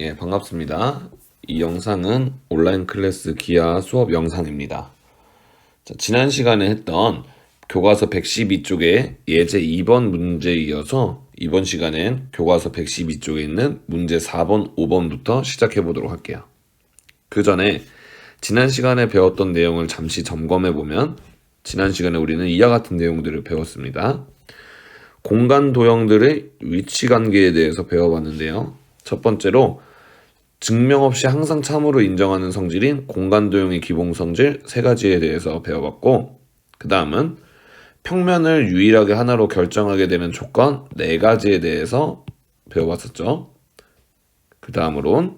예, 반갑습니다. 이 영상은 온라인 클래스 기하 수업 영상입니다. 자, 지난 시간에 했던 교과서 112쪽의 예제 2번 문제에 이어서 이번 시간엔 교과서 112쪽에 있는 문제 4번, 5번부터 시작해 보도록 할게요. 그 전에 지난 시간에 배웠던 내용을 잠시 점검해 보면 지난 시간에 우리는 이와 같은 내용들을 배웠습니다. 공간 도형들의 위치 관계에 대해서 배워봤는데요. 첫 번째로 증명 없이 항상 참으로 인정하는 성질인 공간도형의 기본 성질 세 가지에 대해서 배워봤고, 그 다음은 평면을 유일하게 하나로 결정하게 되는 조건 네 가지에 대해서 배워봤었죠. 그 다음으론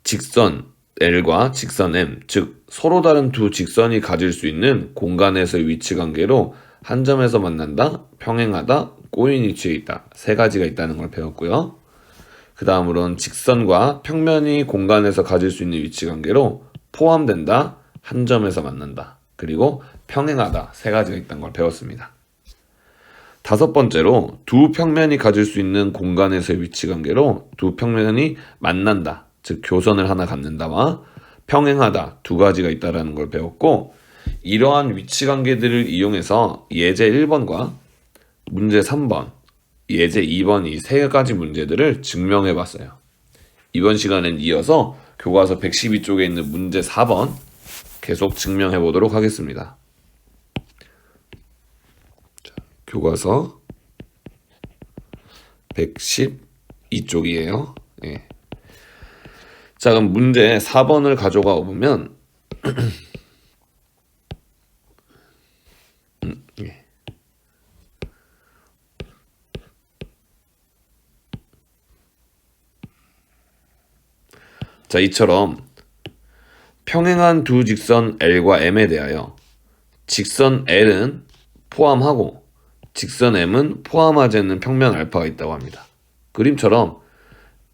직선 L과 직선 M, 즉 서로 다른 두 직선이 가질 수 있는 공간에서의 위치 관계로 한 점에서 만난다, 평행하다, 꼬인 위치에 있다 세 가지가 있다는 걸 배웠고요. 그 다음으로는 직선과 평면이 공간에서 가질 수 있는 위치 관계로 포함된다, 한 점에서 만난다, 그리고 평행하다 세 가지가 있다는 걸 배웠습니다. 다섯 번째로 두 평면이 가질 수 있는 공간에서의 위치 관계로 두 평면이 만난다, 즉 교선을 하나 갖는다와 평행하다 두 가지가 있다는 걸 배웠고, 이러한 위치 관계들을 이용해서 예제 1번과 문제 3번, 예제 2번 이 세 가지 문제들을 증명해 봤어요. 이번 시간엔 이어서 교과서 112쪽에 있는 문제 4번 계속 증명해 보도록 하겠습니다. 자, 교과서 112쪽이에요. 예. 자, 그럼 문제 4번을 가져가 보면 예. 자, 이처럼 평행한 두 직선 L과 M에 대하여 직선 L은 포함하고 직선 M은 포함하지 않는 평면 알파가 있다고 합니다. 그림처럼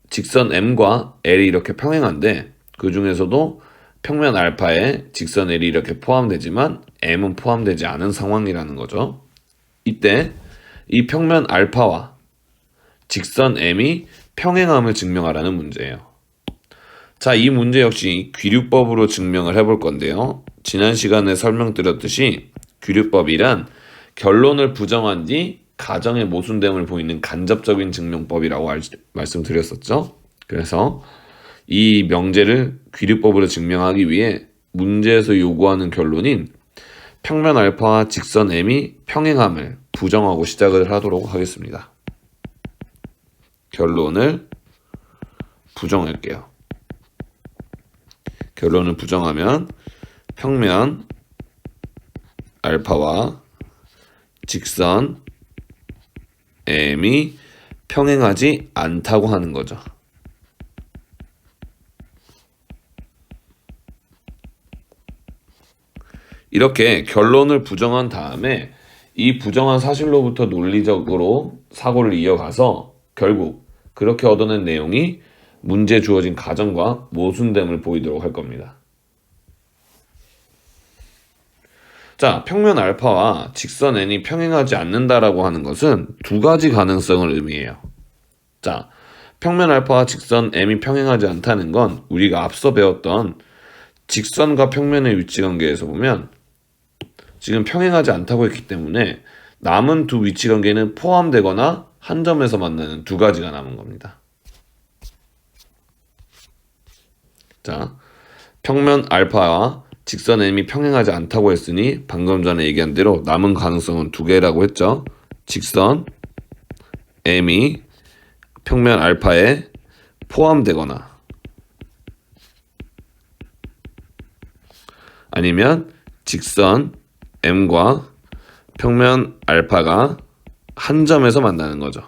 직선 M과 L이 이렇게 평행한데 그 중에서도 평면 알파에 직선 L이 이렇게 포함되지만 M은 포함되지 않은 상황이라는 거죠. 이때 이 평면 알파와 직선 M이 평행함을 증명하라는 문제예요. 자, 이 문제 역시 귀류법으로 증명을 해볼 건데요. 지난 시간에 설명드렸듯이 귀류법이란 결론을 부정한 뒤 가정의 모순됨을 보이는 간접적인 증명법이라고 말씀드렸었죠. 그래서 이 명제를 귀류법으로 증명하기 위해 문제에서 요구하는 결론인 평면 알파와 직선 M이 평행함을 부정하고 시작을 하도록 하겠습니다. 결론을 부정할게요. 결론을 부정하면 평면 알파와 직선 M이 평행하지 않다고 하는 거죠. 이렇게 결론을 부정한 다음에 이 부정한 사실로부터 논리적으로 사고를 이어가서 결국 그렇게 얻어낸 내용이 문제에 주어진 가정과 모순됨을 보이도록 할 겁니다. 자, 평면 알파와 직선 n이 평행하지 않는다라고 하는 것은 두 가지 가능성을 의미해요. 자, 평면 알파와 직선 m이 평행하지 않다는 건 우리가 앞서 배웠던 직선과 평면의 위치 관계에서 보면 지금 평행하지 않다고 했기 때문에 남은 두 위치 관계는 포함되거나 한 점에서 만나는 두 가지가 남은 겁니다. 자, 평면 알파와 직선 m이 평행하지 않다고 했으니 방금 전에 얘기한 대로 남은 가능성은 두 개라고 했죠. 직선 m이 평면 알파에 포함되거나 아니면 직선 m과 평면 알파가 한 점에서 만나는 거죠.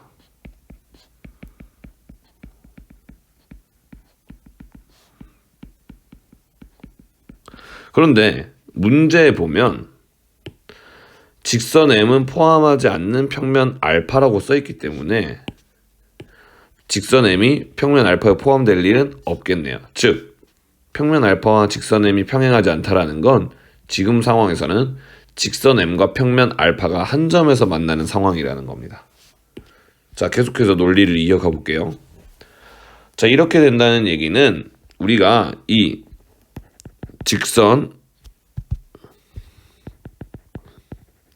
그런데 문제에 보면 직선 m은 포함하지 않는 평면 알파라고 써있기 때문에 직선 m이 평면 알파에 포함될 일은 없겠네요. 즉 평면 알파와 직선 m이 평행하지 않다라는 건 지금 상황에서는 직선 m과 평면 알파가 한 점에서 만나는 상황이라는 겁니다. 자, 계속해서 논리를 이어가 볼게요. 자, 이렇게 된다는 얘기는 우리가 이 직선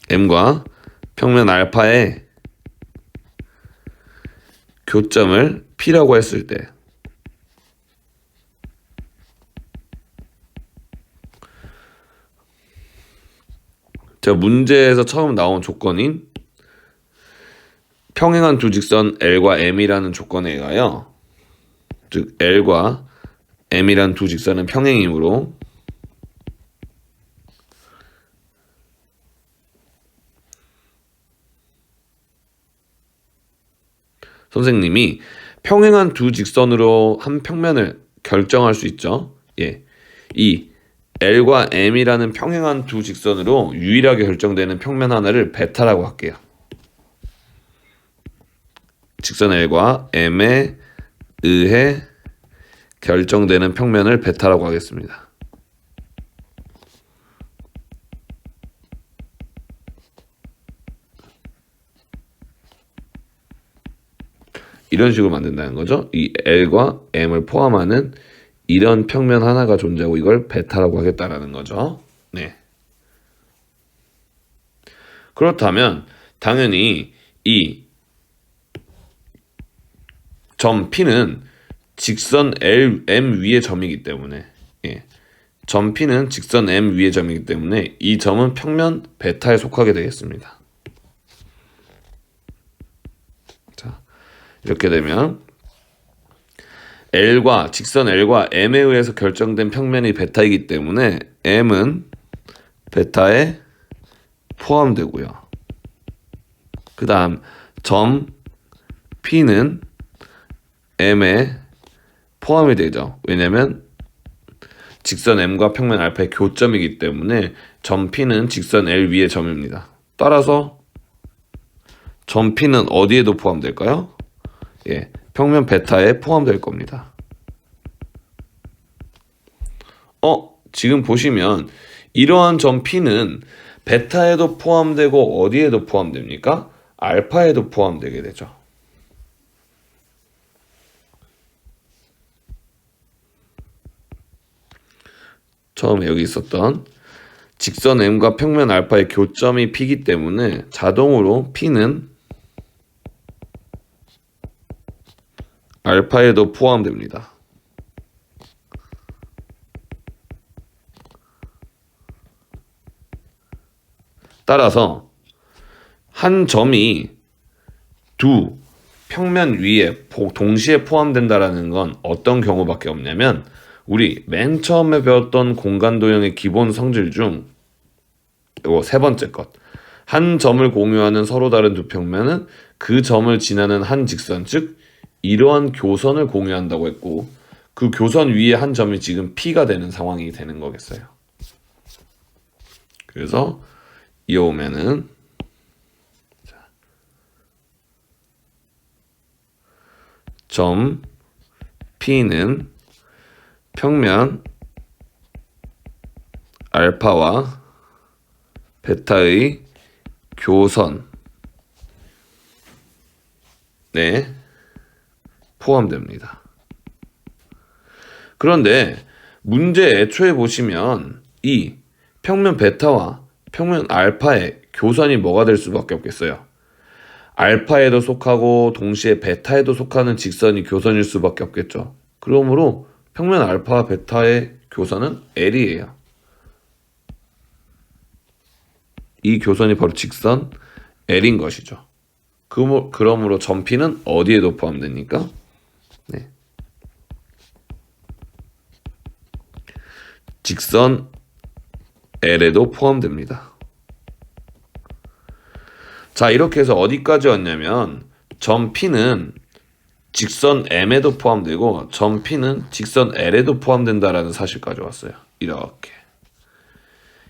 M과 평면 알파의 교점을 P라고 했을 때 자, 문제에서 처음 나온 조건인 평행한 두 직선 L과 M이라는 조건에 의하여 즉 L과 M이란 두 직선은 평행이므로 선생님이 평행한 두 직선으로 한 평면을 결정할 수 있죠. 예. 이 L과 M이라는 평행한 두 직선으로 유일하게 결정되는 평면 하나를 베타라고 할게요. 직선 L과 M에 의해 결정되는 평면을 베타라고 하겠습니다. 이런 식으로 만든다는 거죠. 이 L과 M을 포함하는 이런 평면 하나가 존재하고 이걸 베타라고 하겠다라는 거죠. 네. 그렇다면 당연히 이 점 P는 직선 M 위의 점이기 때문에 점 P는 직선 M 위의 점이기 때문에 이 점은 평면 베타에 속하게 되겠습니다. 자, 이렇게 되면 직선 L과 M에 의해서 결정된 평면이 베타이기 때문에 M은 베타에 포함되고요. 그 다음 점 P는 M에 포함이 되죠. 왜냐면 직선 M과 평면 알파의 교점이기 때문에 점 P는 직선 L 위의 점입니다. 따라서 점 P는 어디에도 포함될까요? 예, 평면 베타에 포함될 겁니다. 지금 보시면 이러한 점 P는 베타에도 포함되고 어디에도 포함됩니까? 알파에도 포함되게 되죠. 처음에 여기 있었던 직선 M과 평면 알파의 교점이 P이기 때문에 자동으로 P는 알파에도 포함됩니다. 따라서 한 점이 두 평면 위에 동시에 포함된다라는 건 어떤 경우밖에 없냐면 우리 맨 처음에 배웠던 공간 도형의 기본 성질 중 이거 세 번째 것. 한 점을 공유하는 서로 다른 두 평면은 그 점을 지나는 한 직선, 즉 이러한 교선을 공유한다고 했고 그 교선 위에 한 점이 지금 P가 되는 상황이 되는 거겠어요. 그래서 이어오면은 점 P는 평면 알파와 베타의 교선에 포함됩니다. 그런데 문제 애초에 보시면 이 평면 베타와 평면 알파의 교선이 뭐가 될 수밖에 없겠어요? 알파에도 속하고 동시에 베타에도 속하는 직선이 교선일 수밖에 없겠죠. 그러므로 평면 알파와 베타의 교선은 L이에요. 이 교선이 바로 직선 L인 것이죠. 그러므로 점 P는 어디에도 포함됩니까? 네. 직선 L에도 포함됩니다. 자, 이렇게 해서 어디까지 왔냐면 점 P는 직선 M에도 포함되고 점 P는 직선 L에도 포함된다라는 사실까지 왔어요. 이렇게.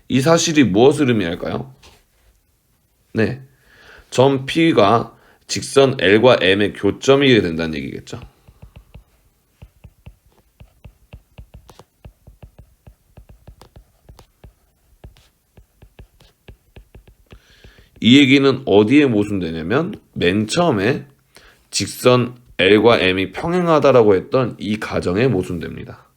이 사실이 무엇을 의미할까요? 네, 점 P가 직선 L과 M의 교점이 된다는 얘기겠죠. 이 얘기는 어디에 모순되냐면 맨 처음에 직선 L과 M이 평행하다라고 했던 이 가정에 모순됩니다.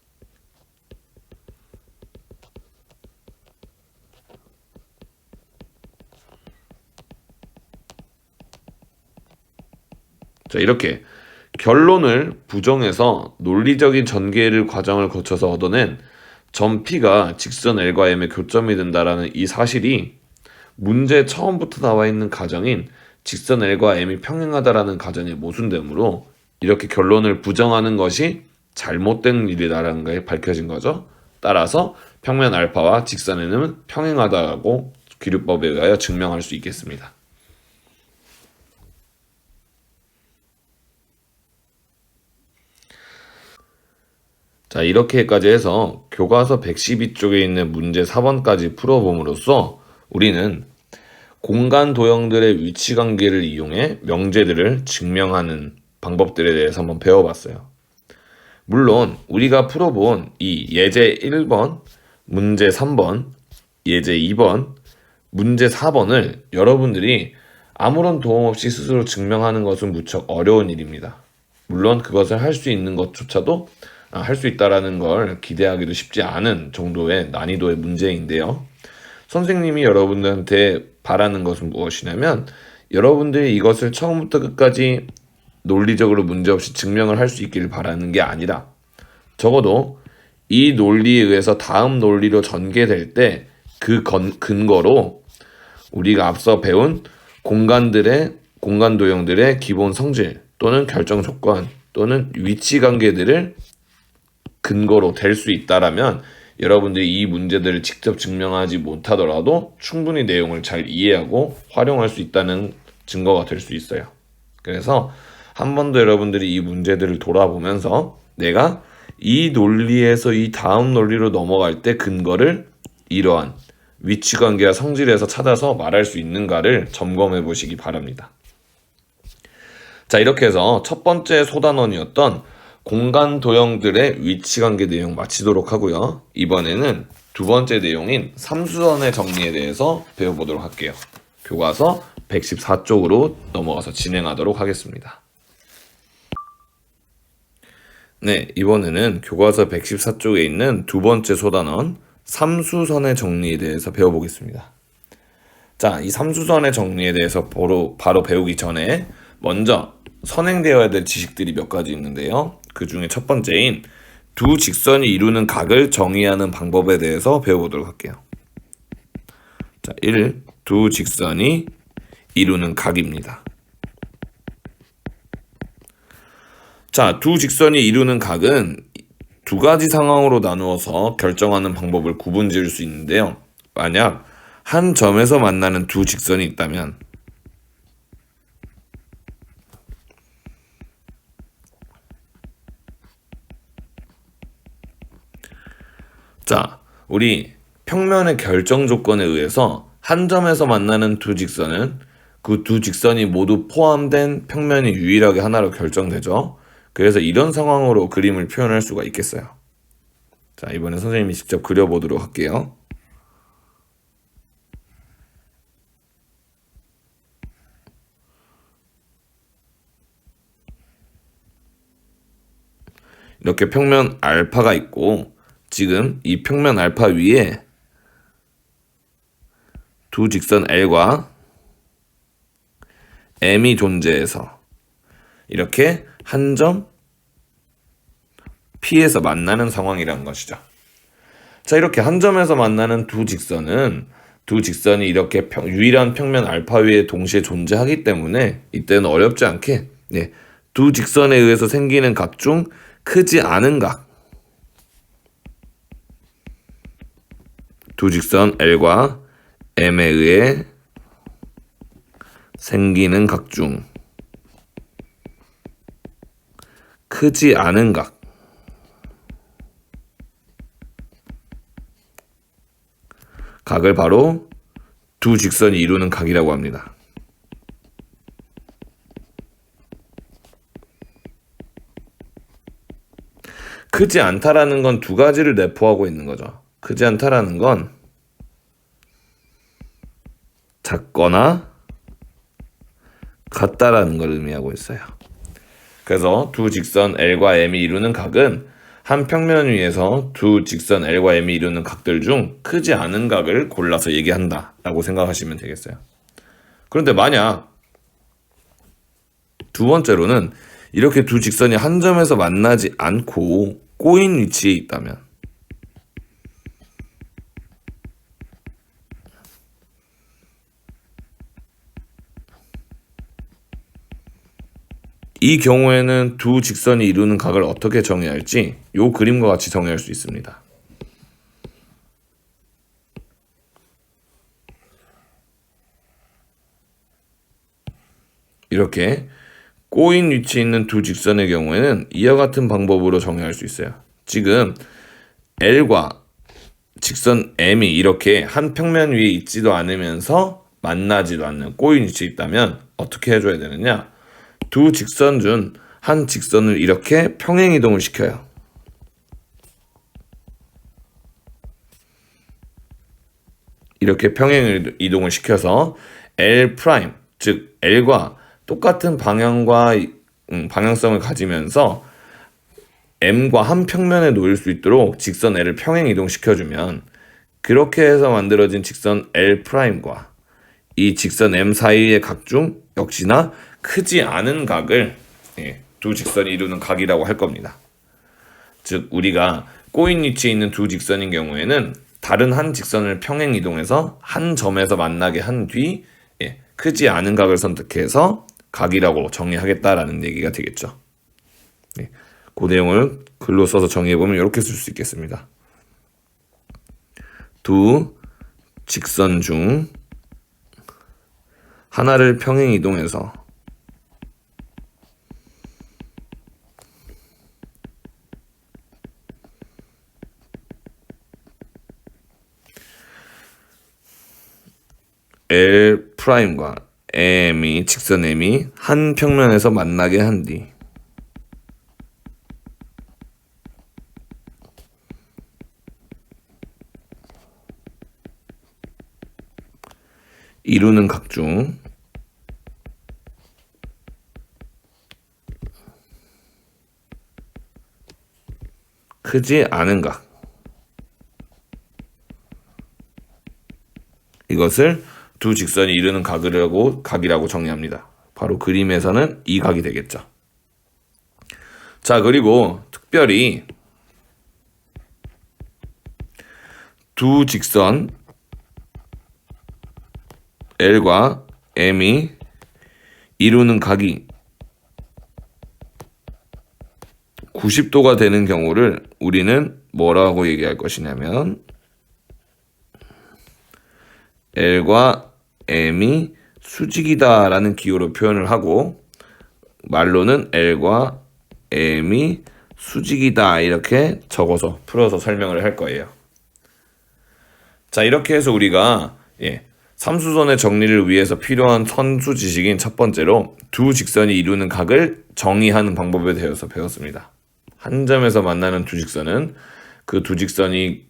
자, 이렇게 결론을 부정해서 논리적인 전개를 과정을 거쳐서 얻어낸 점 P가 직선 L과 M의 교점이 된다라는 이 사실이 문제 처음부터 나와 있는 가정인 직선 L과 M이 평행하다라는 가정에 모순되므로 이렇게 결론을 부정하는 것이 잘못된 일이다라는 게 밝혀진 거죠. 따라서 평면 알파와 직선 N은 평행하다고 귀류법에 의하여 증명할 수 있겠습니다. 자, 이렇게까지 해서 교과서 112쪽에 있는 문제 4번까지 풀어봄으로써 우리는 공간 도형들의 위치 관계를 이용해 명제들을 증명하는 방법들에 대해서 한번 배워봤어요. 물론 우리가 풀어본 이 예제 1번, 문제 3번, 예제 2번, 문제 4번을 여러분들이 아무런 도움 없이 스스로 증명하는 것은 무척 어려운 일입니다. 물론 그것을 할 수 있는 것조차도 할 수 있다라는 걸 기대하기도 쉽지 않은 정도의 난이도의 문제인데요. 선생님이 여러분들한테 바라는 것은 무엇이냐면 여러분들이 이것을 처음부터 끝까지 논리적으로 문제없이 증명을 할 수 있기를 바라는 게 아니라 적어도 이 논리에 의해서 다음 논리로 전개될 때 그 근거로 우리가 앞서 배운 공간 도형들의 기본 성질 또는 결정 조건 또는 위치 관계들을 근거로 될 수 있다라면 여러분들이 이 문제들을 직접 증명하지 못하더라도 충분히 내용을 잘 이해하고 활용할 수 있다는 증거가 될 수 있어요. 그래서 한 번 더 여러분들이 이 문제들을 돌아보면서 내가 이 논리에서 이 다음 논리로 넘어갈 때 근거를 이러한 위치관계와 성질에서 찾아서 말할 수 있는가를 점검해 보시기 바랍니다. 자, 이렇게 해서 첫 번째 소단원이었던 공간 도형들의 위치관계 내용 마치도록 하고요. 이번에는 두 번째 내용인 삼수선의 정리에 대해서 배워보도록 할게요. 교과서 114쪽으로 넘어가서 진행하도록 하겠습니다. 네, 이번에는 교과서 114쪽에 있는 두 번째 소단원 삼수선의 정리에 대해서 배워보겠습니다. 자, 이 삼수선의 정리에 대해서 바로 배우기 전에 먼저 선행되어야 될 지식들이 몇 가지 있는데요. 그 중에 첫 번째인 두 직선이 이루는 각을 정의하는 방법에 대해서 배워보도록 할게요. 자, 1. 두 직선이 이루는 각입니다. 자, 두 직선이 이루는 각은 두 가지 상황으로 나누어서 결정하는 방법을 구분 지을 수 있는데요. 만약 한 점에서 만나는 두 직선이 있다면 자, 우리 평면의 결정 조건에 의해서 한 점에서 만나는 두 직선은 그 두 직선이 모두 포함된 평면이 유일하게 하나로 결정되죠. 그래서 이런 상황으로 그림을 표현할 수가 있겠어요. 자, 이번에 선생님이 직접 그려보도록 할게요. 이렇게 평면 알파가 있고 지금 이 평면 알파 위에 두 직선 L과 M이 존재해서 이렇게 한 점 P에서 만나는 상황이라는 것이죠. 자, 이렇게 한 점에서 만나는 두 직선이 이렇게 유일한 평면 알파 위에 동시에 존재하기 때문에 이때는 어렵지 않게 두 직선에 의해서 생기는 각 중 크지 않은 각, 두 직선 L과 M에 의해 생기는 각 중 크지 않은 각을 바로 두 직선이 이루는 각이라고 합니다. 크지 않다라는 건 두 가지를 내포하고 있는 거죠. 크지 않다라는 건 작거나 같다라는 걸 의미하고 있어요. 그래서 두 직선 L과 M이 이루는 각은 한 평면 위에서 두 직선 L과 M이 이루는 각들 중 크지 않은 각을 골라서 얘기한다 라고 생각하시면 되겠어요. 그런데 만약 두 번째로는 이렇게 두 직선이 한 점에서 만나지 않고 꼬인 위치에 있다면, 이 경우에는 두 직선이 이루는 각을 어떻게 정의할지 이 그림과 같이 정의할 수 있습니다. 이렇게 꼬인 위치에 있는 두 직선의 경우에는 이와 같은 방법으로 정의할 수 있어요. 지금 L과 직선 M이 이렇게 한 평면 위에 있지도 않으면서 만나지도 않는 꼬인 위치에 있다면 어떻게 해줘야 되느냐? 두 직선 중 한 직선을 이렇게 평행 이동을 시켜요. 이렇게 평행 이동을 시켜서 L', 즉 L과 똑같은 방향과 방향성을 가지면서 M과 한 평면에 놓일 수 있도록 직선 L을 평행 이동시켜주면, 그렇게 해서 만들어진 직선 L'과 이 직선 M 사이의 각 중 역시나 크지 않은 각을 두 직선이 이루는 각이라고 할 겁니다. 즉 우리가 꼬인 위치에 있는 두 직선인 경우에는 다른 한 직선을 평행 이동해서 한 점에서 만나게 한 뒤 크지 않은 각을 선택해서 각이라고 정의하겠다라는 얘기가 되겠죠. 그 내용을 글로 써서 정의해보면 이렇게 쓸 수 있겠습니다. 두 직선 중 하나를 평행 이동해서 L'과 직선 M이 한 평면에서 만나게 한 뒤 이루는 각 중 크지 않은 각, 이것을 두 직선이 이루는 각이라고 정의합니다. 바로 그림에서는 이 각이 되겠죠. 자, 그리고 특별히 두 직선 L과 M이 이루는 각이 90도가 되는 경우를 우리는 뭐라고 얘기할 것이냐면, L과 M이 수직이다라는 기호로 표현을 하고, 말로는 L과 M이 수직이다 이렇게 적어서 풀어서 설명을 할 거예요. 자, 이렇게 해서 우리가 삼수선의 정리를 위해서 필요한 선수 지식인 첫 번째로 두 직선이 이루는 각을 정의하는 방법에 대해서 배웠습니다. 한 점에서 만나는 두 직선은 그 두 직선에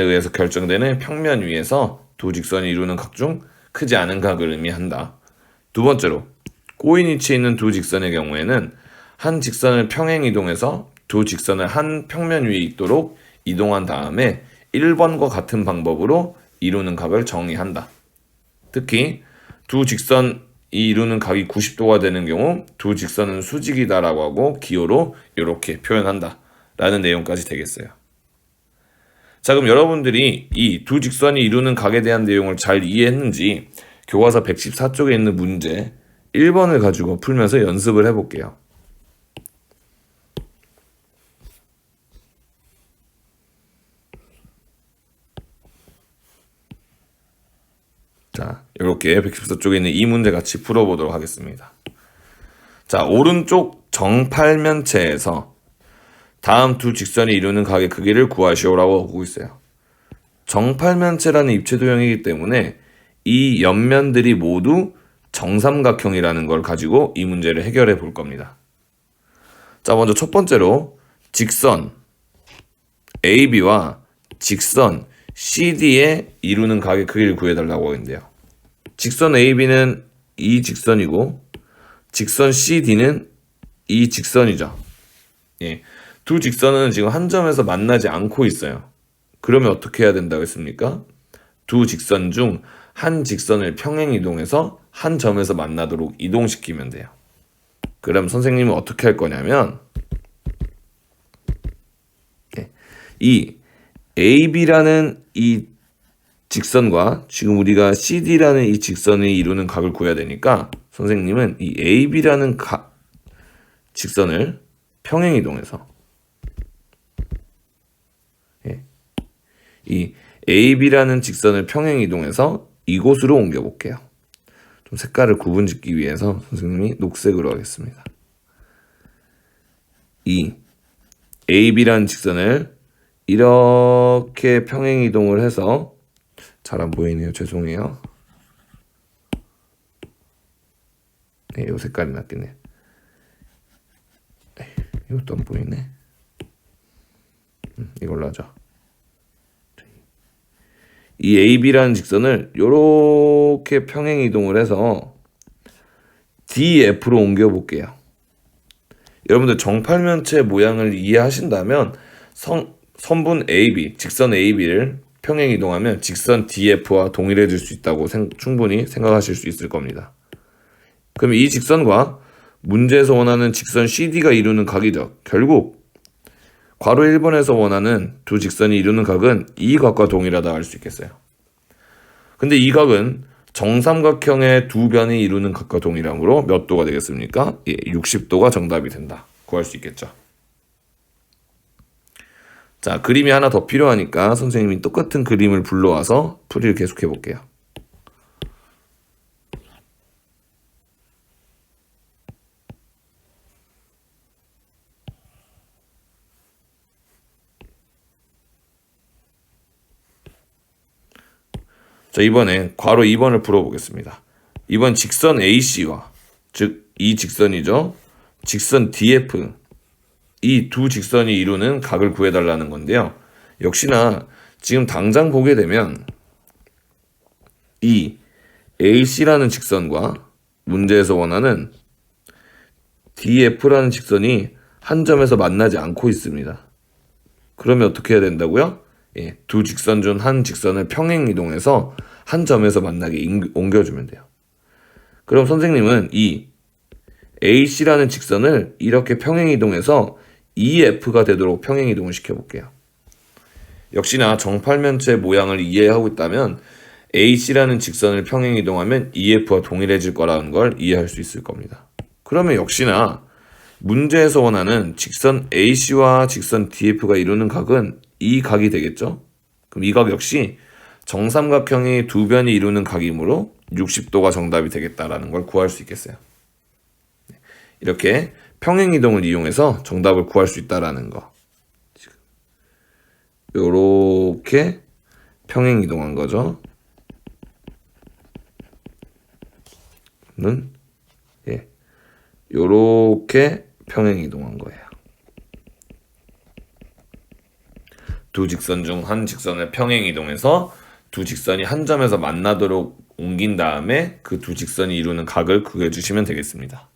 의해서 결정되는 평면 위에서 두 직선이 이루는 각 중 크지 않은 각을 의미한다. 두 번째로 꼬인 위치에 있는 두 직선의 경우에는 한 직선을 평행 이동해서 두 직선을 한 평면 위에 있도록 이동한 다음에 1번과 같은 방법으로 이루는 각을 정의한다. 특히 두 직선이 이루는 각이 90도가 되는 경우 두 직선은 수직이다라고 하고 기호로 이렇게 표현한다 라는 내용까지 되겠어요. 자, 그럼 여러분들이 이 두 직선이 이루는 각에 대한 내용을 잘 이해했는지 교과서 114쪽에 있는 문제 1번을 가지고 풀면서 연습을 해볼게요. 자, 이렇게 114쪽에 있는 이 문제 같이 풀어보도록 하겠습니다. 자, 오른쪽 정팔면체에서 다음 두 직선이 이루는 각의 크기를 구하시오라고 하고 있어요. 정팔면체라는 입체 도형이기 때문에 이 옆면들이 모두 정삼각형이라는 걸 가지고 이 문제를 해결해 볼 겁니다. 자, 먼저 첫 번째로 직선 AB와 직선 CD에 이루는 각의 크기를 구해달라고 하는데요. 직선 AB는 이 직선이고 직선 CD는 이 직선이죠. 예. 두 직선은 지금 한 점에서 만나지 않고 있어요. 그러면 어떻게 해야 된다고 했습니까? 두 직선 중 한 직선을 평행 이동해서 한 점에서 만나도록 이동시키면 돼요. 그럼 선생님은 어떻게 할 거냐면 이 AB라는 이 직선과 지금 우리가 CD라는 이 직선이 이루는 각을 구해야 되니까 선생님은 이 AB라는 직선을 평행 이동해서 이 AB라는 직선을 평행 이동해서 이곳으로 옮겨 볼게요. 좀 색깔을 구분짓기 위해서 선생님이 녹색으로 하겠습니다. 이 AB라는 직선을 이렇게 평행 이동을 해서 잘 안 보이네요. 죄송해요. 네, 이 색깔이 낫겠네요. 네, 이것도 안 보이네. 이걸로 하죠. 이 AB라는 직선을 이렇게 평행 이동을 해서 DF로 옮겨 볼게요. 여러분들 정팔면체 모양을 이해하신다면 선분 AB, 직선 AB를 평행 이동하면 직선 DF와 동일해질 수 있다고 충분히 생각하실 수 있을 겁니다. 그럼 이 직선과 문제에서 원하는 직선 CD가 이루는 각이죠. 결국 괄호 1번에서 원하는 두 직선이 이루는 각은 이 각과 동일하다 할 수 있겠어요. 근데 이 각은 정삼각형의 두 변이 이루는 각과 동일하므로 몇 도가 되겠습니까? 예, 60도가 정답이 된다. 구할 수 있겠죠. 자, 그림이 하나 더 필요하니까 선생님이 똑같은 그림을 불러와서 풀이를 계속해 볼게요. 자, 이번에 괄호 2번을 풀어보겠습니다. 이번 직선 AC와 즉 이 직선이죠. 직선 DF 이 두 직선이 이루는 각을 구해달라는 건데요. 역시나 지금 당장 보게 되면 이 AC라는 직선과 문제에서 원하는 DF라는 직선이 한 점에서 만나지 않고 있습니다. 그러면 어떻게 해야 된다고요? 예, 두 직선 중 한 직선을 평행 이동해서 한 점에서 만나게 옮겨주면 돼요. 그럼 선생님은 이 AC라는 직선을 이렇게 평행 이동해서 EF가 되도록 평행 이동을 시켜볼게요. 역시나 정팔면체 모양을 이해하고 있다면 AC라는 직선을 평행 이동하면 EF와 동일해질 거라는 걸 이해할 수 있을 겁니다. 그러면 역시나 문제에서 원하는 직선 AC와 직선 DF가 이루는 각은 이 각이 되겠죠? 그럼 이 각 역시 정삼각형의 두 변이 이루는 각이므로 60도가 정답이 되겠다라는 걸 구할 수 있겠어요. 이렇게 평행 이동을 이용해서 정답을 구할 수 있다라는 거. 요렇게 평행 이동한 거죠. 는 예. 요렇게 평행 이동한 거예요. 두 직선 중 한 직선을 평행 이동해서 두 직선이 한 점에서 만나도록 옮긴 다음에 그 두 직선이 이루는 각을 그려주시면 되겠습니다.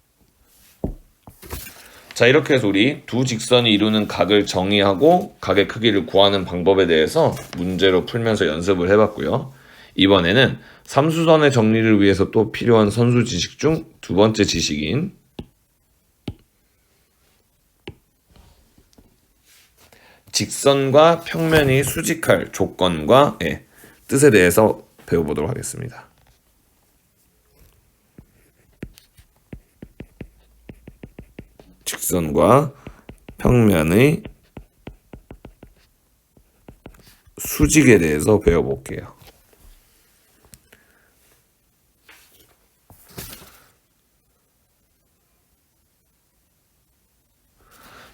자, 이렇게 해서 우리 두 직선이 이루는 각을 정의하고 각의 크기를 구하는 방법에 대해서 문제로 풀면서 연습을 해봤고요. 이번에는 삼수선의 정리를 위해서 또 필요한 선수 지식 중 두 번째 지식인 직선과 평면이 수직할 조건과 뜻에 대해서 배워보도록 하겠습니다. 직선과 평면의 수직에 대해서 배워볼게요.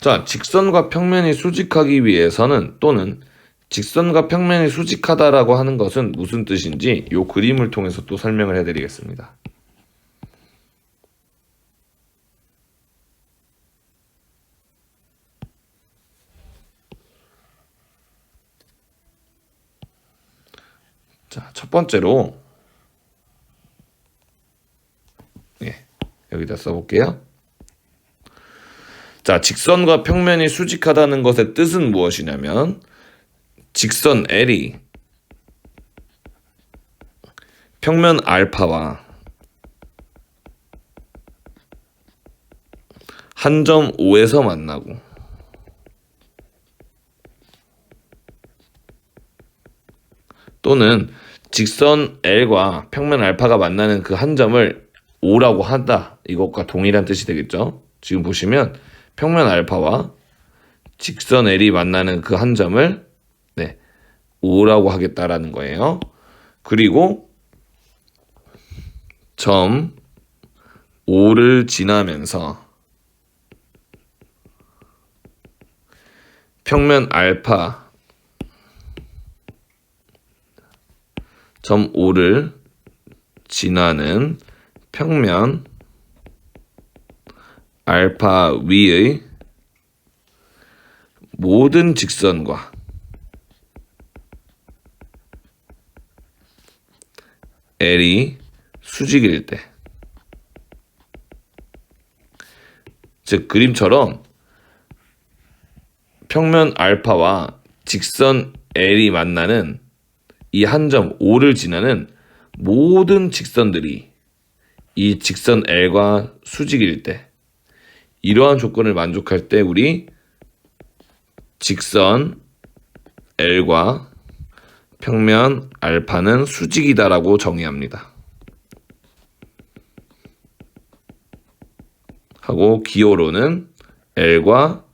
자, 직선과 평면이 수직하기 위해서는 또는 직선과 평면이 수직하다라고 하는 것은 무슨 뜻인지 이 그림을 통해서 또 설명을 해드리겠습니다. 자, 첫 번째로 여기다 써볼게요. 자, 직선과 평면이 수직하다는 것의 뜻은 무엇이냐면 직선 L이 평면 알파와 한 점 O에서 만나고 또는 직선 L과 평면 알파가 만나는 그 한 점을 O라고 한다. 이것과 동일한 뜻이 되겠죠. 지금 보시면 평면 알파와 직선 L이 만나는 그 한 점을 O라고 하겠다라는 거예요. 그리고 점 O를 지나면서 평면 알파 점 O를 지나는 평면 알파 위의 모든 직선과 L이 수직일 때, 즉 그림처럼 평면 알파와 직선 L이 만나는 이 한 점 O를 지나는 모든 직선들이 이 직선 L과 수직일 때, 이러한 조건을 만족할 때 우리 직선 L과 평면 알파는 수직이다라고 정의합니다. 하고 기호로는 L과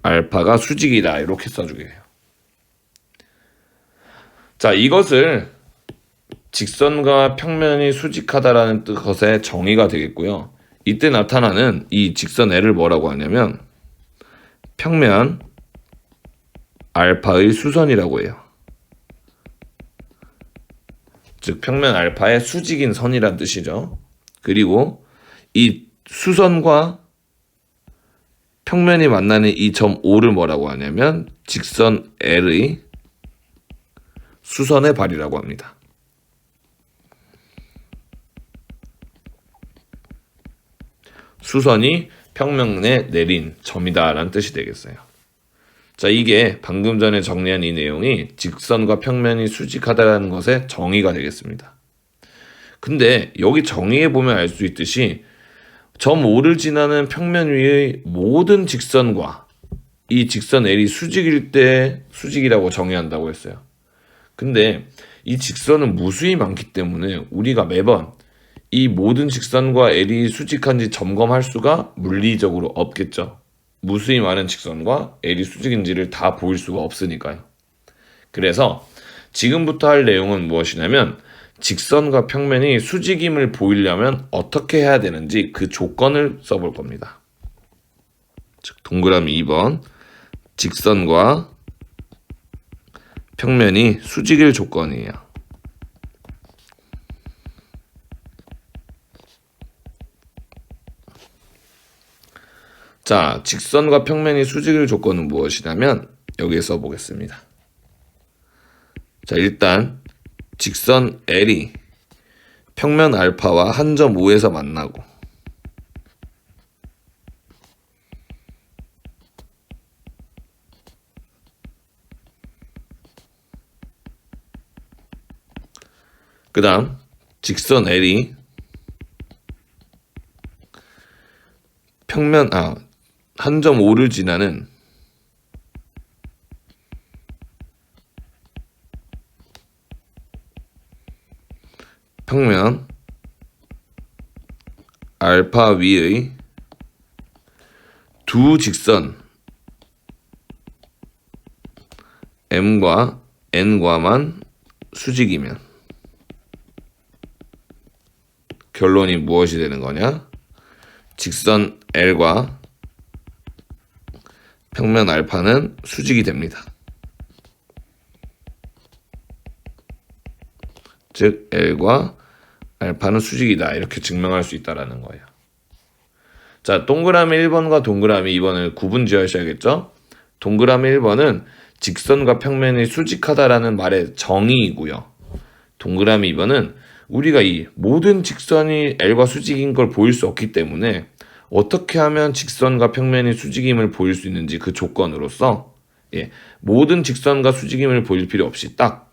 알파가 수직이다 이렇게 써주게 해요. 자, 이것을 직선과 평면이 수직하다라는 것의 정의가 되겠고요. 이때 나타나는 이 직선 L을 뭐라고 하냐면 평면 알파의 수선이라고 해요. 즉 평면 알파의 수직인 선이란 뜻이죠. 그리고 이 수선과 평면이 만나는 이 점 O를 뭐라고 하냐면 직선 L의 수선의 발이라고 합니다. 수선이 평면에 내린 점이다라는 뜻이 되겠어요. 자, 이게 방금 전에 정리한 이 내용이 직선과 평면이 수직하다는 것의 정의가 되겠습니다. 근데 여기 정의해 보면 알 수 있듯이 점 O를 지나는 평면 위의 모든 직선과 이 직선 L이 수직일 때 수직이라고 정의한다고 했어요. 근데 이 직선은 무수히 많기 때문에 우리가 매번 이 모든 직선과 L이 수직한지 점검할 수가 물리적으로 없겠죠. 무수히 많은 직선과 L이 수직인지를 다 보일 수가 없으니까요. 그래서 지금부터 할 내용은 무엇이냐면 직선과 평면이 수직임을 보이려면 어떻게 해야 되는지 그 조건을 써볼 겁니다. 즉 동그라미 2번 직선과 평면이 수직일 조건이에요. 자, 직선과 평면이 수직일 조건은 무엇이냐면 여기에 써보겠습니다. 자, 일단 직선 L이 평면 알파와 한 점 O에서 만나고 그 다음 직선 L이 평면 한 점 O를 지나는 평면 알파 위의 두 직선 M과 N과만 수직이면 결론이 무엇이 되는 거냐? 직선 L과 평면 알파는 수직이 됩니다. 즉 L과 알파는 수직이다 이렇게 증명할 수 있다라는 거예요. 자, 동그라미 1번과 동그라미 2번을 구분 지어야겠죠? 동그라미 1번은 직선과 평면이 수직하다라는 말의 정의이고요. 동그라미 2번은 우리가 이 모든 직선이 L과 수직인 걸 보일 수 없기 때문에 어떻게 하면 직선과 평면이 수직임을 보일 수 있는지 그 조건으로서 모든 직선과 수직임을 보일 필요 없이 딱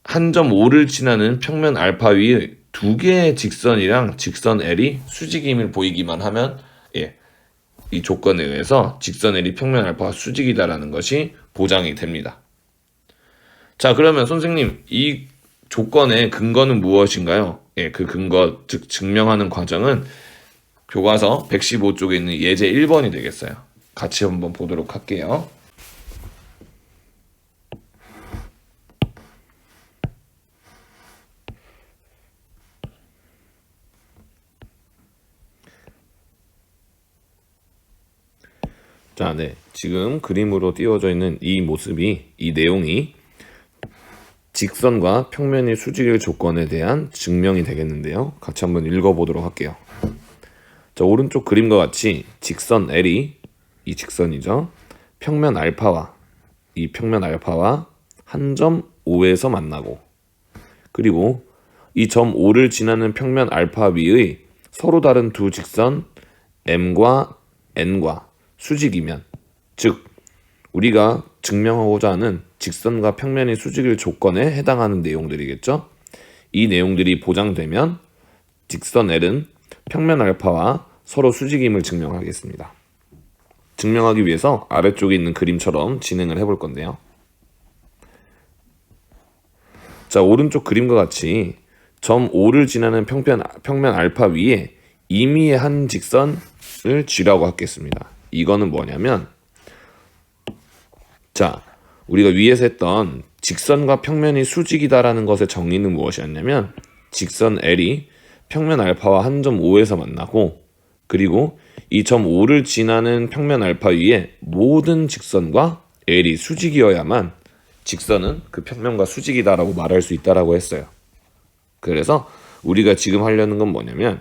한 점 5를 지나는 평면 알파 위에 두 개의 직선이랑 직선 L이 수직임을 보이기만 하면 이 조건에 의해서 직선 L이 평면 알파가 수직이다라는 것이 보장이 됩니다. 자, 그러면 선생님, 이 조건의 근거는 무엇인가요? 그 근거, 즉 증명하는 과정은 교과서 115쪽에 있는 예제 1번이 되겠어요. 같이 한번 보도록 할게요. 자, 지금 그림으로 띄워져 있는 이 모습이, 이 내용이 직선과 평면의 수직일 조건에 대한 증명이 되겠는데요. 같이 한번 읽어보도록 할게요. 자, 오른쪽 그림과 같이 직선 L이, 이 직선이죠, 평면 알파와 한 점 5에서 만나고, 그리고 이 점 5를 지나는 평면 알파 위의 서로 다른 두 직선 M과 N과 수직이면, 즉 우리가 증명하고자 하는 직선과 평면의 수직일 조건에 해당하는 내용들이겠죠. 이 내용들이 보장되면 직선 L은 평면 알파와 서로 수직임을 증명하겠습니다. 증명하기 위해서 아래쪽에 있는 그림처럼 진행을 해볼 건데요. 자, 오른쪽 그림과 같이 점 5를 지나는 평면 알파 위에 임의의 한 직선을 G라고 하겠습니다. 이거는 뭐냐면, 자, 우리가 위에서 했던 직선과 평면이 수직이다라는 것의 정의는 무엇이었냐면, 직선 L이 평면 알파와 한 점 5에서 만나고, 그리고 이 점 5를 지나는 평면 알파 위에 모든 직선과 L이 수직이어야만 직선은 그 평면과 수직이다라고 말할 수 있다라고 했어요. 그래서 우리가 지금 하려는 건 뭐냐면,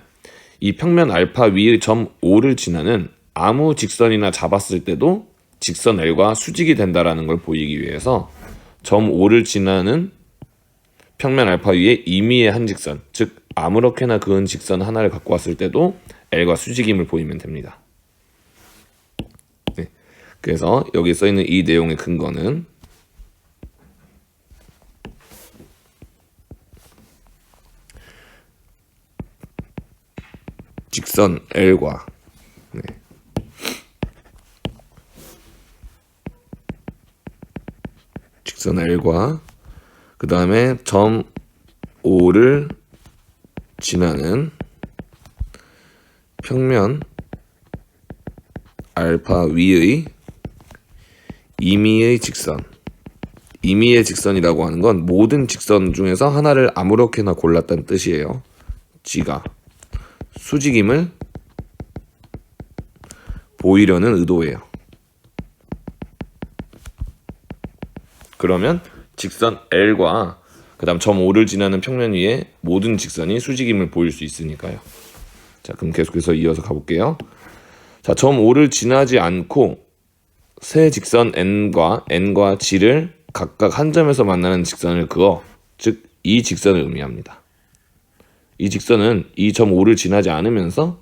이 평면 알파 위의 점 5를 지나는 아무 직선이나 잡았을 때도 직선 L과 수직이 된다라는 걸 보이기 위해서 점 5를 지나는 평면 알파 위에 임의의 한 직선, 즉 아무렇게나 그은 직선 하나를 갖고 왔을 때도 L과 수직임을 보이면 됩니다. 그래서 여기 써있는 이 내용의 근거는 직선 L과 직선 L과 그 다음에 점 5를 지나는 평면 알파 위의 임의의 직선, 임의의 직선이라고 하는 건 모든 직선 중에서 하나를 아무렇게나 골랐다는 뜻이에요. G가 수직임을 보이려는 의도예요. 그러면 직선 L과 그 다음 점 5를 지나는 평면 위에 모든 직선이 수직임을 보일 수 있으니까요. 자, 그럼 계속해서 이어서 가볼게요. 자, 점 5를 지나지 않고 세 직선 N과 G를 각각 한 점에서 만나는 직선을 그어, 즉 이 직선을 의미합니다. 이 직선은 이 점 5를 지나지 않으면서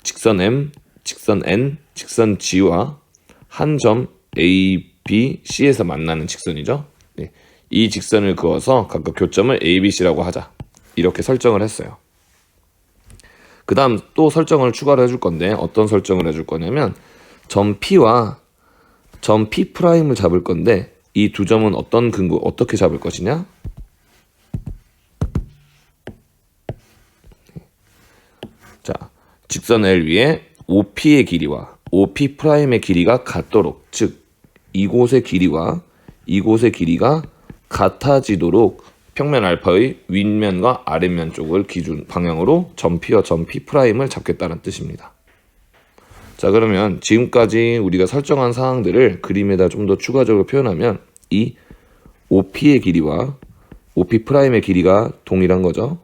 직선 M, 직선 N, 직선 G와 한 점 A, B, C에서 만나는 직선이죠. 이 직선을 그어서 각각 교점을 A, B, C라고 하자. 이렇게 설정을 했어요. 그 다음 또 설정을 추가로 해줄 건데, 어떤 설정을 해줄 거냐면 점 P와 점 P'을 잡을 건데, 이 두 점은 어떤 근거, 어떻게 잡을 것이냐? 자, 직선 L 위에 OP의 길이와 OP'의 길이가 같도록, 즉 이곳의 길이와 이곳의 길이가 같아지도록 평면 알파의 윗면과 아랫면 쪽을 기준 방향으로 점 P와 점 P'을 잡겠다는 뜻입니다. 자, 그러면 지금까지 우리가 설정한 사항들을 그림에다 좀 더 추가적으로 표현하면 이 OP의 길이와 OP'의 길이가 동일한 거죠.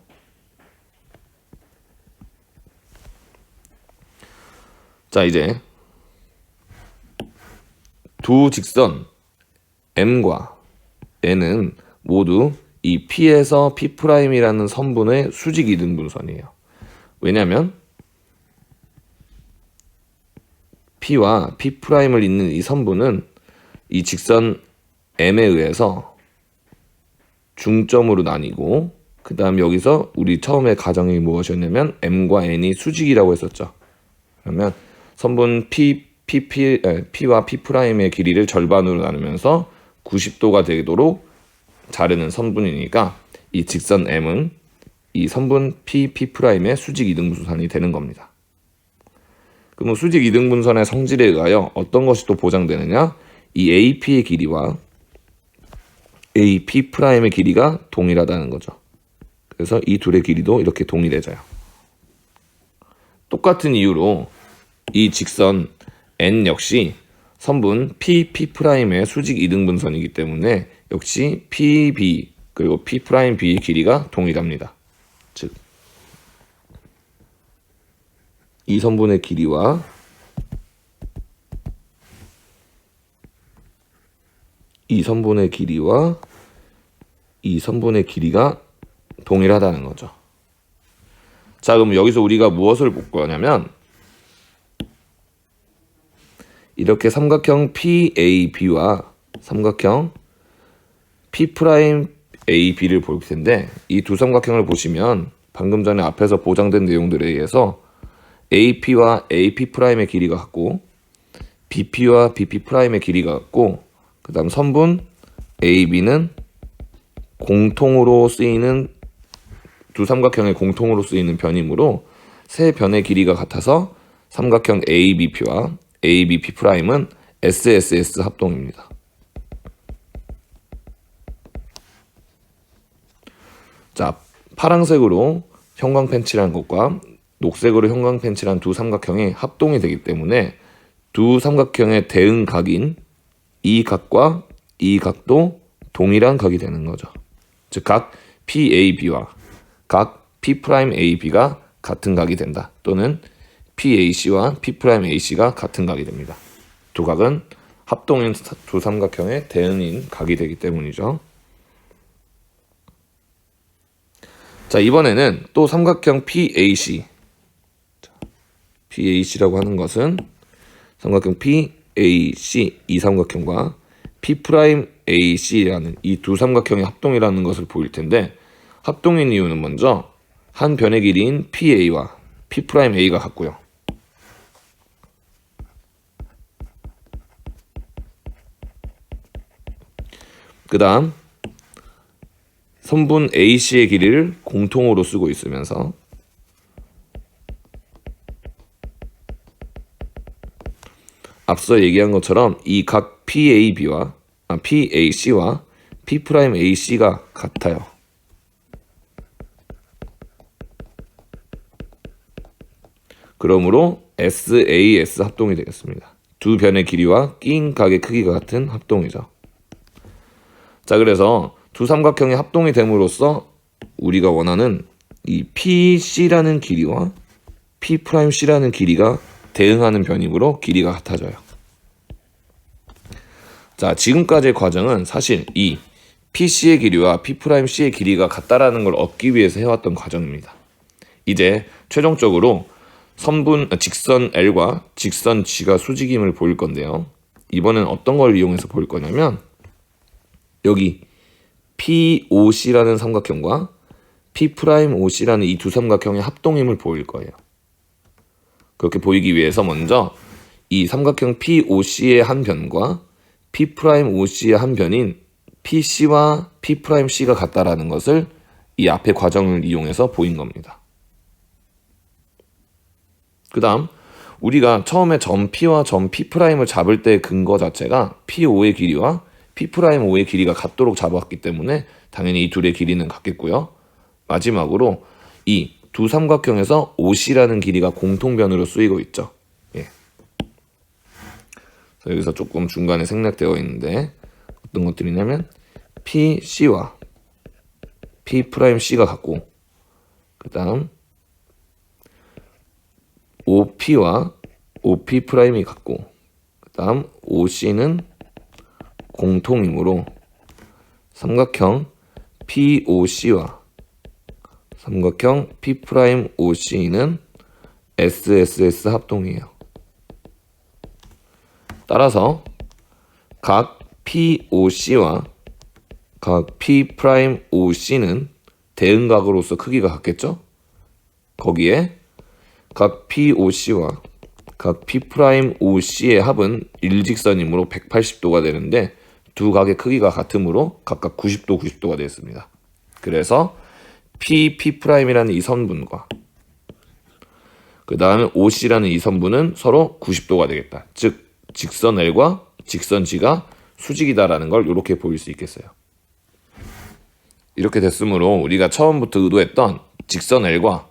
자, 이제 두 직선 M과 N은 모두 이 P에서 P'이라는 선분의 수직 이등분선이에요. 왜냐면 P와 P'을 잇는 이 선분은 이 직선 M에 의해서 중점으로 나뉘고, 그 다음 여기서 우리 처음에 가정이 무엇이었냐면 M과 N이 수직이라고 했었죠. 그러면 선분 P와 P'의 길이를 절반으로 나누면서 90도가 되도록 자르는 선분이니까 이 직선 M은 이 선분 P'의 수직 이등분선이 되는 겁니다. 그럼 수직 이등분선의 성질에 의하여 어떤 것이 또 보장되느냐? 이 AP의 길이와 AP'의 길이가 동일하다는 거죠. 그래서 이 둘의 길이도 이렇게 동일해져요. 똑같은 이유로 이 직선 N 역시 선분 P'의 수직 이등분선이기 때문에 역시 PB 그리고 P'B의 길이가 동일합니다. 즉, 이 선분의 길이와 이 선분의 길이가 동일하다는 거죠. 자, 그럼 여기서 우리가 무엇을 볼 거냐면 이렇게 삼각형 PAB와 삼각형 P'AB를 볼 텐데 이 두 삼각형을 보시면 방금 전에 앞에서 보장된 내용들에 의해서 AP와 AP'의 길이가 같고 BP와 BP'의 길이가 같고, 그 다음 선분 AB는 공통으로 쓰이는 두 삼각형의 공통으로 쓰이는 변이므로 세 변의 길이가 같아서 삼각형 ABP와 ABP'은 SSS 합동입니다. 자, 파란색으로 형광펜 칠한 것과 녹색으로 형광펜 칠한 두 삼각형이 합동이 되기 때문에 두 삼각형의 대응각인 이 각과 이 각도 동일한 각이 되는 거죠. 즉, 각 PAB와 각 P'AB가 같은 각이 된다. 또는 PAC와 P'AC가 같은 각이 됩니다. 두 각은 합동인 두 삼각형의 대응인 각이 되기 때문이죠. 자, 이번에는 또 삼각형 PAC라고 하는 것은 삼각형 PAC 이 삼각형과 P'AC라는 이 두 삼각형의 합동이라는 것을 보일 텐데, 합동인 이유는 먼저 한 변의 길이인 PA와 P'A가 같고요. 그 다음 선분 AC의 길이를 공통으로 쓰고 있으면서 앞서 얘기한 것처럼 이 각 PAC와 P'AC가 같아요. 그러므로 SAS 합동이 되겠습니다. 두 변의 길이와 끼인 각의 크기가 같은 합동이죠. 자, 그래서 두 삼각형이 합동이 됨으로써 우리가 원하는 이 PC라는 길이와 P'C라는 길이가 대응하는 변이므로 길이가 같아져요. 자, 지금까지의 과정은 사실 이 PC의 길이와 P'C의 길이가 같다라는 걸 얻기 위해서 해왔던 과정입니다. 이제 최종적으로 직선 L과 직선 G가 수직임을 보일 건데요. 이번엔 어떤 걸 이용해서 보일 거냐면 여기 POC라는 삼각형과 P'OC라는 이 두 삼각형의 합동임을 보일 거예요. 그렇게 보이기 위해서 먼저 이 삼각형 POC의 한 변과 P'OC의 한 변인 PC와 P'C가 같다라는 것을 이 앞의 과정을 이용해서 보인 겁니다. 그 다음 우리가 처음에 점 P와 점 P'을 잡을 때의 근거 자체가 P5의 길이와 P'O의 길이가 같도록 잡았기 때문에 당연히 이 둘의 길이는 같겠고요. 마지막으로 이 두 삼각형에서 OC라는 길이가 공통변으로 쓰이고 있죠. 예. 여기서 조금 중간에 생략되어 있는데 어떤 것들이냐면 PC와 P'C가 같고, 그 다음 OP와 OP'이 같고, 그 다음 OC는 공통이므로 삼각형 POC와 삼각형 P'OC는 SSS 합동이에요. 따라서 각 POC와 각 P'OC는 대응각으로서 크기가 같겠죠? 거기에 각 POC와 각 P'OC의 합은 일직선이므로 180도가 되는데 두 각의 크기가 같으므로 각각 90도, 90도가 되었습니다. 그래서 P'이라는 이 선분과 그 다음에 OC라는 이 선분은 서로 90도가 되겠다. 즉 직선 L과 직선 G가 수직이다라는 걸 이렇게 보일 수 있겠어요. 이렇게 됐으므로 우리가 처음부터 의도했던 직선 L과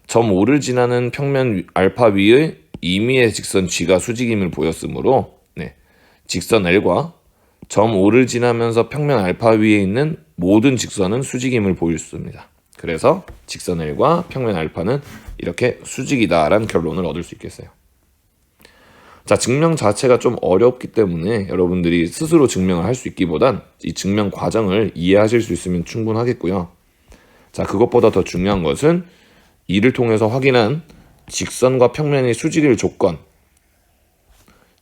점 O를 지나는 평면 알파 위의 임의의 직선 G가 수직임을 보였으므로 직선 L과 점 O를 지나면서 평면 알파 위에 있는 모든 직선은 수직임을 보일 수 있습니다. 그래서 직선 L과 평면 알파는 이렇게 수직이다라는 결론을 얻을 수 있겠어요. 자, 증명 자체가 좀 어렵기 때문에 여러분들이 스스로 증명을 할 수 있기보단 이 증명 과정을 이해하실 수 있으면 충분하겠고요. 자, 그것보다 더 중요한 것은 이를 통해서 확인한 직선과 평면의 수직일 조건,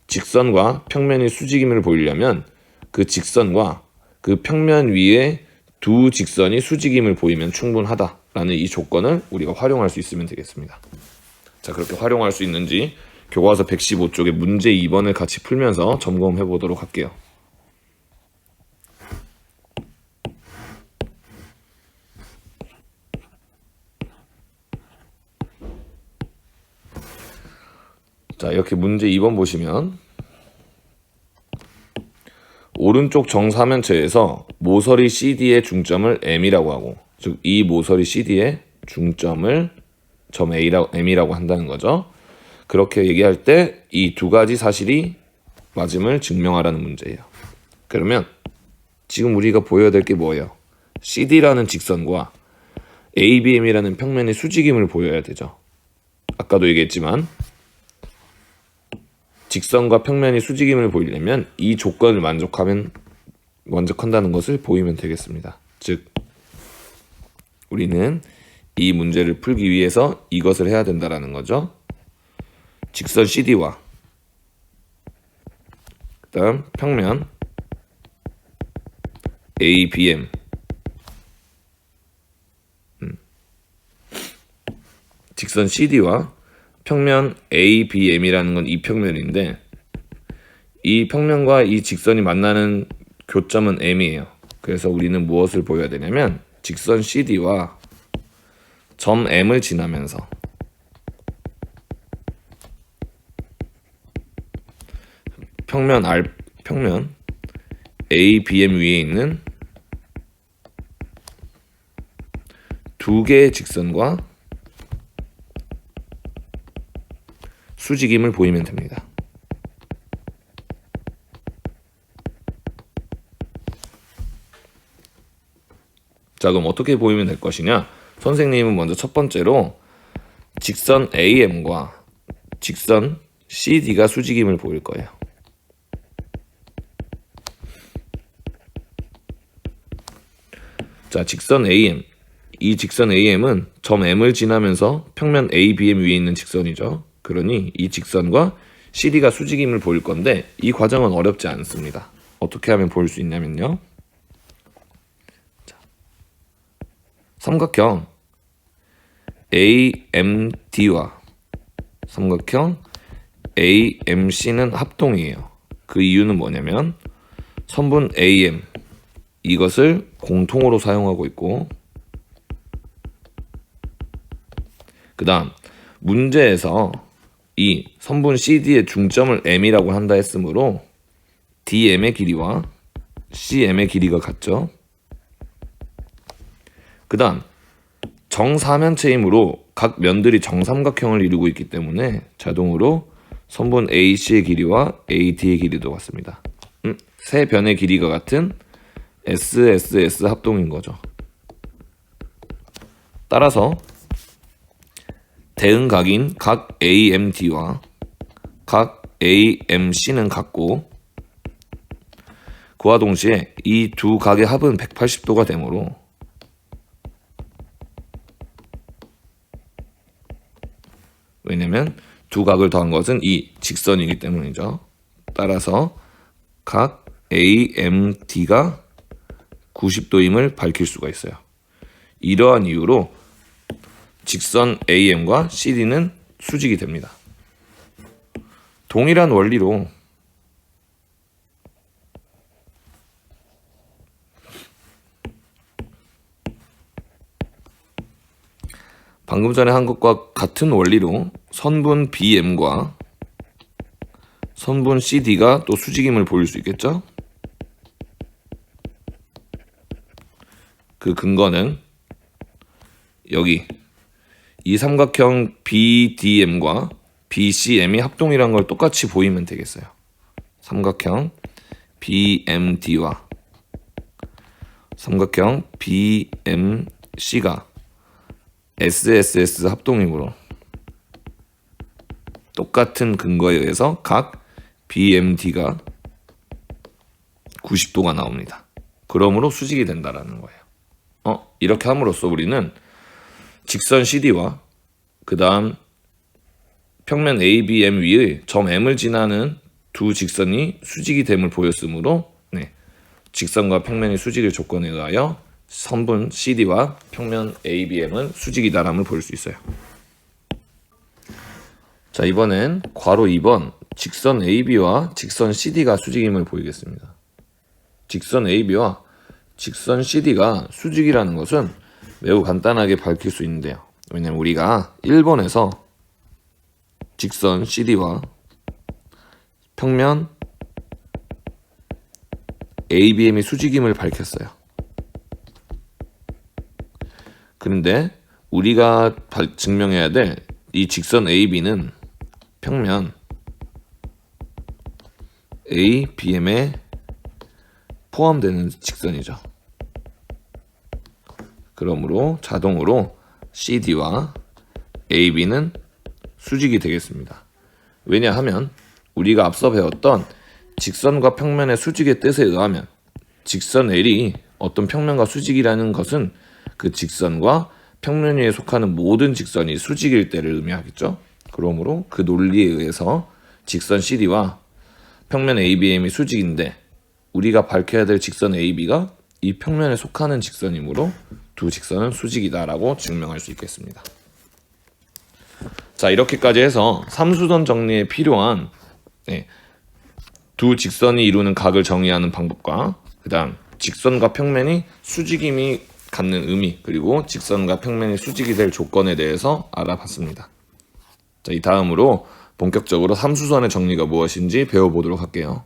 직선과 평면의 수직임을 보이려면 그 직선과 그 평면 위에 두 직선이 수직임을 보이면 충분하다라는 이 조건을 우리가 활용할 수 있으면 되겠습니다. 자, 그렇게 활용할 수 있는지 교과서 115쪽의 문제 2번을 같이 풀면서 점검해 보도록 할게요. 자, 이렇게 문제 2번 보시면 오른쪽 정사면체에서 모서리 CD의 중점을 M이라고 하고, 즉 이 모서리 CD의 중점을 점 M이라고 한다는 거죠. 그렇게 얘기할 때 이 두 가지 사실이 맞음을 증명하라는 문제예요. 그러면 지금 우리가 보여야 될 게 뭐예요? CD라는 직선과 ABM이라는 평면의 수직임을 보여야 되죠. 아까도 얘기했지만 직선과 평면이 수직임을 보이려면 이 조건을 만족한다는 것을 보이면 되겠습니다. 즉 우리는 이 문제를 풀기 위해서 이것을 해야 된다라는 거죠. 직선 CD와 그다음 평면 ABM, 직선 CD와 평면 ABM이라는 건 이 평면인데 이 평면과 이 직선이 만나는 교점은 M이에요. 그래서 우리는 무엇을 보여야 되냐면 직선 CD와 점 M을 지나면서 평면 ABM 위에 있는 두 개의 직선과 수직임을 보이면 됩니다. 자, 그럼 어떻게 보이면 될 것이냐? 선생님은 먼저 첫 번째로 직선 AM과 직선 CD가 수직임을 보일 거예요. 자, 직선 AM. 이 직선 AM은 점 M을 지나면서 평면 ABM 위에 있는 직선이죠. 그러니 이 직선과 CD가 수직임을 보일 건데 이 과정은 어렵지 않습니다. 어떻게 하면 보일 수 있냐면요. 자, 삼각형 AMD와 삼각형 AMC는 합동이에요. 그 이유는 뭐냐면 선분 AM 이것을 공통으로 사용하고 있고 그 다음 문제에서 이 선분 CD의 중점을 M이라고 한다 했으므로 DM의 길이와 CM의 길이가 같죠. 그 다음 정사면체이므로 각 면들이 정삼각형을 이루고 있기 때문에 자동으로 선분 AC의 길이와 AD의 길이도 같습니다. 세 변의 길이가 같은 SSS 합동인 거죠. 따라서 대응각인 각 AMD와 각 AMC는 같고 그와 동시에 이 두 각의 합은 180도가 되므로 왜냐면 두 각을 더한 것은 이 직선이기 때문이죠. 따라서 각 AMD가 90도임을 밝힐 수가 있어요. 이러한 이유로 직선 AM과 CD는 수직이 됩니다. 동일한 원리로 방금 전에 한 것과 같은 원리로 선분 BM과 선분 CD가 또 수직임을 보일 수 있겠죠? 그 근거는 여기 이 삼각형 BDM과 BCM이 합동이란 걸 똑같이 보이면 되겠어요. 삼각형 BMD와 삼각형 BMC가 SSS 합동이므로 똑같은 근거에 의해서 각 BMD가 90도가 나옵니다. 그러므로 수직이 된다라는 거예요. 이렇게 함으로써 우리는 직선 CD와 그 다음 평면 ABM 위의 점 M을 지나는 두 직선이 수직이 됨을 보였으므로 직선과 평면의 수직의 조건에 의하여 선분 CD와 평면 ABM은 수직이다람을 볼 수 있어요. 자, 이번엔 괄호 2번 직선 AB와 직선 CD가 수직임을 보이겠습니다. 직선 AB와 직선 CD가 수직이라는 것은 매우 간단하게 밝힐 수 있는데요. 왜냐면 우리가 1번에서 직선 CD와 평면 ABM이 수직임을 밝혔어요. 그런데 우리가 증명해야 될 이 직선 AB는 평면 ABM에 포함되는 직선이죠. 그러므로 자동으로 CD와 AB는 수직이 되겠습니다. 왜냐하면 우리가 앞서 배웠던 직선과 평면의 수직의 뜻에 의하면 직선 L이 어떤 평면과 수직이라는 것은 그 직선과 평면 위에 속하는 모든 직선이 수직일 때를 의미하겠죠. 그러므로 그 논리에 의해서 직선 CD와 평면 ABM이 수직인데 우리가 밝혀야 될 직선 AB가 이 평면에 속하는 직선이므로 두 직선은 수직이다라고 증명할 수 있겠습니다. 자, 이렇게까지 해서 삼수선 정리에 필요한 두 직선이 이루는 각을 정의하는 방법과 그 다음 직선과 평면이 수직임이 갖는 의미, 그리고 직선과 평면이 수직이 될 조건에 대해서 알아봤습니다. 자, 이 다음으로 본격적으로 삼수선의 정리가 무엇인지 배워보도록 할게요.